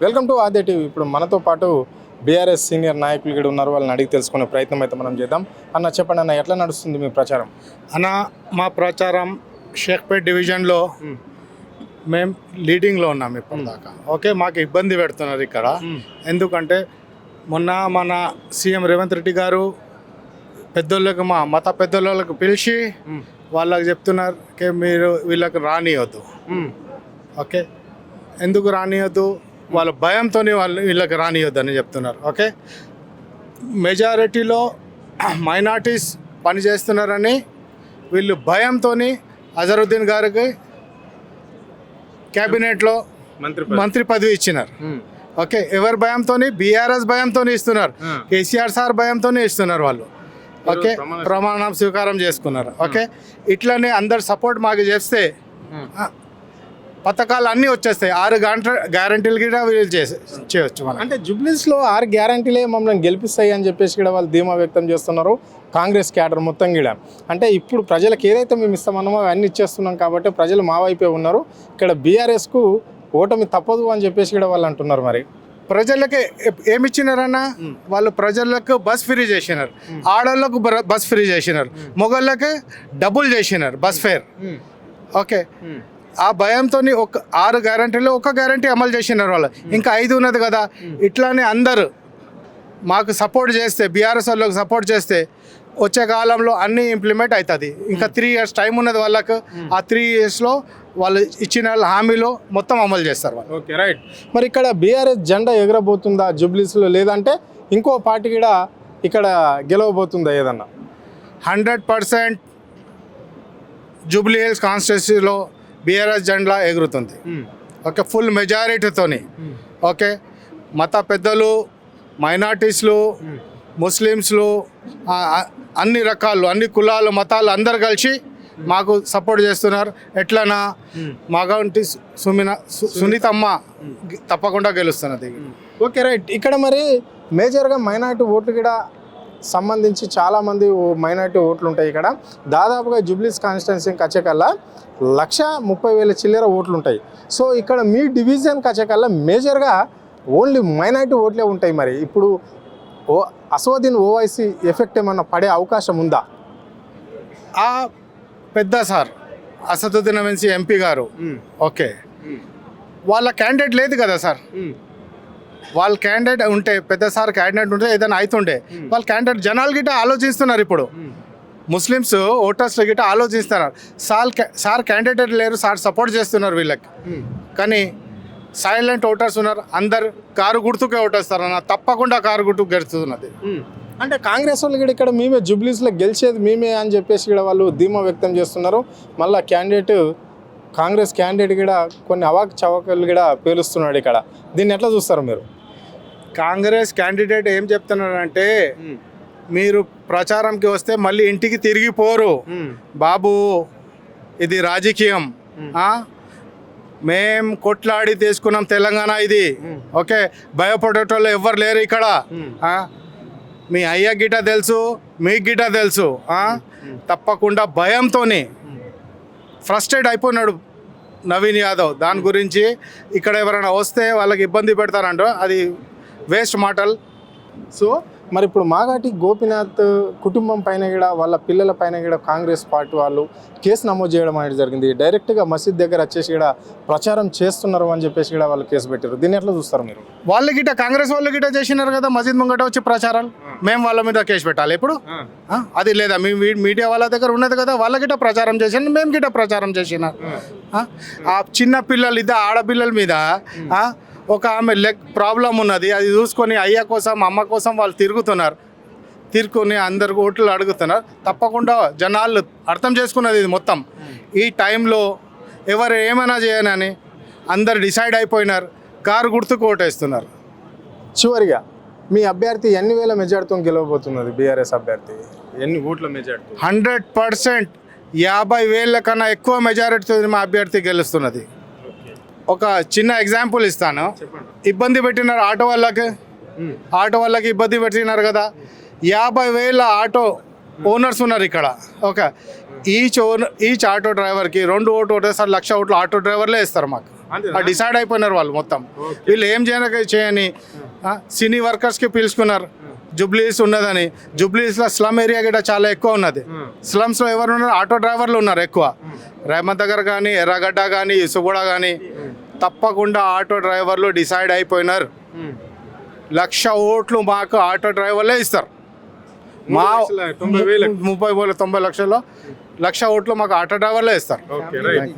Welcome to ఆదే TV. ఇప్పుడు మనతో పాటు బీఆర్ఎస్ సీనియర్ నాయకులు కూడా ఉన్నారు. వాళ్ళని అడిగి తెలుసుకునే ప్రయత్నం అయితే మనం చేద్దాం. అన్న చెప్పండి అన్న, ఎట్లా నడుస్తుంది మీ ప్రచారం? అన్న మా ప్రచారం షేక్పేట్ డివిజన్లో మేము లీడింగ్లో ఉన్నాం ఇప్పటిదాకా. ఓకే, మాకు ఇబ్బంది పెడుతున్నారు ఇక్కడ. ఎందుకంటే మొన్న మన సీఎం రేవంత్ రెడ్డి గారు పెద్దోళ్ళకి మా మత పెద్దోళ్ళకి పిలిచి వాళ్ళకి చెప్తున్నారు మీరు వీళ్ళకి రానియొద్దు. ఓకే, ఎందుకు రానియొద్దు? వాళ్ళ భయంతో వీళ్ళకి రానియొద్దు అని చెప్తున్నారు. ఓకే, మెజారిటీలో మైనార్టీస్ పనిచేస్తున్నారని వీళ్ళు భయంతో అజరుద్దీన్ గారికి క్యాబినెట్లో మంత్రి పదవి ఇచ్చినారు. ఓకే, ఎవరి భయంతో? బీఆర్ఎస్ భయంతో ఇస్తున్నారు, కేసీఆర్ సార్ భయంతో ఇస్తున్నారు వాళ్ళు. ఓకే, ప్రమాణం స్వీకారం చేసుకున్నారు. ఓకే, ఇట్లనే అందరు సపోర్ట్ మాకు చేస్తే పథకాలు అన్నీ వచ్చేస్తాయి. 6 గ్యారంటీలు కూడా వీళ్ళు చేయవచ్చు. మనం అంటే జుబ్లీస్లో 6 గ్యారంటీలే మమ్మల్ని గెలిపిస్తాయి అని చెప్పేసి కూడా వాళ్ళు ధీమా వ్యక్తం చేస్తున్నారు, కాంగ్రెస్ క్యాడర్ మొత్తం కూడా. అంటే ఇప్పుడు ప్రజలకు ఏదైతే మేము ఇస్తామన్నామో అవన్నీ ఇచ్చేస్తున్నాం కాబట్టి ప్రజలు మా వైపే ఉన్నారు. ఇక్కడ బీఆర్ఎస్కు ఓటమి తప్పదు అని చెప్పేసి కూడా వాళ్ళు అంటున్నారు. మరి ప్రజలకి ఏమి ఇచ్చినారన్నా? వాళ్ళు ప్రజలకు బస్ ఫ్రీ చేసినారు, ఆడవాళ్ళకు బస్ ఫ్రీ చేసినారు, మొగళ్ళకి డబుల్ చేసినారు బస్ ఫేర్. ఓకే, ఆ భయంతో 6 గ్యారంటీలు 1 గ్యారంటీ అమలు చేసినారు వాళ్ళు. ఇంకా 5 ఉన్నది కదా. ఇట్లానే అందరు మాకు సపోర్ట్ చేస్తే, బీఆర్ఎస్ వాళ్ళకి సపోర్ట్ చేస్తే వచ్చే కాలంలో అన్నీ ఇంప్లిమెంట్ అవుతుంది. ఇంకా 3 years టైం ఉన్నది వాళ్ళకు. ఆ 3 yearsలో వాళ్ళు ఇచ్చిన హామీలో మొత్తం అమలు చేస్తారు వాళ్ళు. Okay, right. మరి ఇక్కడ బీఆర్ఎస్ జెండా ఎగరబోతుందా జుబ్లీస్లో, లేదంటే ఇంకో పార్టీ కూడా ఇక్కడ గెలవబోతుందా ఏదన్నా? 100% జూబ్లీ హిల్స్ కాన్స్టిట్యున్సీలో బీఆర్ఎస్ జెండా ఎగురుతుంది. Okay, full మెజారిటీతోని. ఓకే, మత పెద్దలు, మైనార్టీస్లు, ముస్లిమ్స్లు, అన్ని రకాలు, అన్ని కులాలు, మతాలు అందరు కలిసి మాకు సపోర్ట్ చేస్తున్నారు. ఎట్లనా మాగంటి సునీతమ్మ తప్పకుండా గెలుస్తున్నది. Okay, right. ఇక్కడ మరి మేజర్గా మైనార్టీ ఓట్లు కూడా సంబంధించి చాలామంది మైనార్టీ ఓట్లు ఉంటాయి ఇక్కడ. దాదాపుగా జూబ్లీస్ కాన్స్టిట్యున్సీకి వచ్చేకల్లా 130,000 చిల్లర ఓట్లు ఉంటాయి. సో ఇక్కడ మీ డివిజన్కి వచ్చేకల్లా మేజర్గా ఓన్లీ మైనార్టీ ఓట్లే ఉంటాయి. మరి ఇప్పుడు అసదుద్దీన్ ఓవైసీ ఎఫెక్ట్ ఏమన్నా పడే అవకాశం ఉందా? ఆ పెద్ద సార్ అసదుద్దీన్ ఓవైసీ ఎంపీ గారు, ఓకే, వాళ్ళ క్యాండిడేట్ లేదు కదా సార్. వాళ్ళ క్యాండిడేట్ ఉంటే, పెద్ద సార్ క్యాండిడేట్ ఉంటే ఏదైనా అవుతుండే. వాళ్ళ క్యాండిడేట్ జనాలు గిట్ట ఆలోచిస్తున్నారు. ఇప్పుడు ముస్లిమ్స్ ఓటర్స్ గిట్ట ఆలోచిస్తున్నారు. సార్ క్యాండిడేట్ లేరు, సార్ సపోర్ట్ చేస్తున్నారు వీళ్ళకి. కానీ సైలెంట్ ఓటర్స్ ఉన్నారు. అందరు కారు గుర్తుకే ఓటేస్తారు అన్న, తప్పకుండా కారు గుర్తుకు గెలుస్తున్నది. అంటే కాంగ్రెస్ వాళ్ళు కూడా ఇక్కడ మేమే జూబ్లీస్లో గెలిచేది మేమే అని చెప్పేసి కూడా వాళ్ళు ధీమా వ్యక్తం చేస్తున్నారు. మళ్ళీ కాంగ్రెస్ క్యాండిడేట్ కూడా కొన్ని అవాక్ చవాకలు కూడా పేలుస్తున్నాడు ఇక్కడ. దీన్ని ఎట్లా చూస్తారు మీరు? కాంగ్రెస్ క్యాండిడేట్ ఏం చెప్తున్నారంటే, మీరు ప్రచారంకి వస్తే మళ్ళీ ఇంటికి తిరిగిపోరు బాబు, ఇది రాజకీయం. మేం కొట్లాడి తీసుకున్నాం తెలంగాణ ఇది. ఓకే, భయపడేటోళ్ళు ఎవ్వరు లేరు ఇక్కడ. మీ అయ్య గిట తెలుసు, మీకు గిట తెలుసు. తప్పకుండా భయంతో ఫ్రస్ట్రేట్ అయిపోయినాడు నవీన్ యాదవ్. దాని గురించి ఇక్కడ ఎవరైనా వస్తే వాళ్ళకి ఇబ్బంది పెడతారంట, అది వేస్ట్ మాటలు. సో మరి ఇప్పుడు మాగాటి గోపీనాథ్ కుటుంబం పైన కూడా, వాళ్ళ పిల్లల పైన కూడా కాంగ్రెస్ పార్టీ వాళ్ళు కేసు నమోదు చేయడం అనేది జరిగింది. డైరెక్ట్గా మసీద్ దగ్గర వచ్చేసి కూడా ప్రచారం చేస్తున్నారు అని చెప్పేసి కూడా వాళ్ళు కేసు పెట్టారు. దీన్ని ఎట్లా చూస్తారు మీరు? వాళ్ళు గిట్ట కాంగ్రెస్ వాళ్ళు గిట్ట చేసినారు కదా మసీద్ ముంగట వచ్చి ప్రచారాలు. మేము వాళ్ళ మీద కేసు పెట్టాలి ఇప్పుడు? అది లేదా? మీ మీడియా వాళ్ళ దగ్గర ఉన్నది కదా, వాళ్ళ గిట్ట ప్రచారం చేసిన, మేము గిట్ట ప్రచారం చేసిన. ఆ చిన్న పిల్లలు, ఇద్దరు ఆడపిల్లల మీద ఒక ఆమె లెగ్ ప్రాబ్లం ఉన్నది, అది చూసుకొని అయ్య కోసం, అమ్మ కోసం వాళ్ళు తిరుగుకొని అందరు ఓట్లు అడుగుతున్నారు. తప్పకుండా జనాలు అర్థం చేసుకున్నది ఇది మొత్తం. ఈ టైంలో ఎవరు ఏమైనా చేయనని అందరు డిసైడ్ అయిపోయినారు, కారు గుర్తుకు ఓటేస్తున్నారు. చివరిగా మీ అభ్యర్థి ఎన్ని వేల మెజార్టీతో గెలవబోతున్నది? బీఆర్ఎస్ అభ్యర్థి ఎన్ని ఓట్ల మెజార్టీ? 100% 50,000 కన్నా ఎక్కువ మెజారిటీతో మా అభ్యర్థి గెలుస్తున్నది. ఒక చిన్న ఎగ్జాంపుల్ ఇస్తాను. ఇబ్బంది పెట్టినారు ఆటో వాళ్ళకి ఇబ్బంది పెట్టినారు కదా. 50,000 ఆటో ఓనర్స్ ఉన్నారు ఇక్కడ. ఓకే, ఈచ్ ఆటో డ్రైవర్కి 2 ఓట్లు ఓటేస్తారు. 1,00,000 ఓట్లు ఆటో డ్రైవర్లే ఇస్తారు మాకు. అంతేనా? డిసైడ్ అయిపోయినారు వాళ్ళు మొత్తం. వీళ్ళు ఏం చేయని సినీ వర్కర్స్కి పిలుచుకున్నారు. జూబ్లీస్ ఉన్నదని, జూబ్లీస్లో స్లమ్ ఏరియా కూడా చాలా ఎక్కువ ఉన్నది. స్లమ్స్లో ఎవరు ఉన్నారు? ఆటో డ్రైవర్లు ఉన్నారు ఎక్కువ. రేమత్ నగర్ కానీ, ఎర్రగడ్డ కానీ, ఇసుగూడ కానీ తప్పకుండా ఆటో డ్రైవర్లు డిసైడ్ అయిపోయినారు. 1,00,000 ఓట్లు మాకు ఆటో డ్రైవర్లే ఇస్తారు. మా 90,000 90 లక్షల్లో 1,00,000 ఓట్లు మాకు ఆటో డ్రైవర్లే ఇస్తారు. Okay right.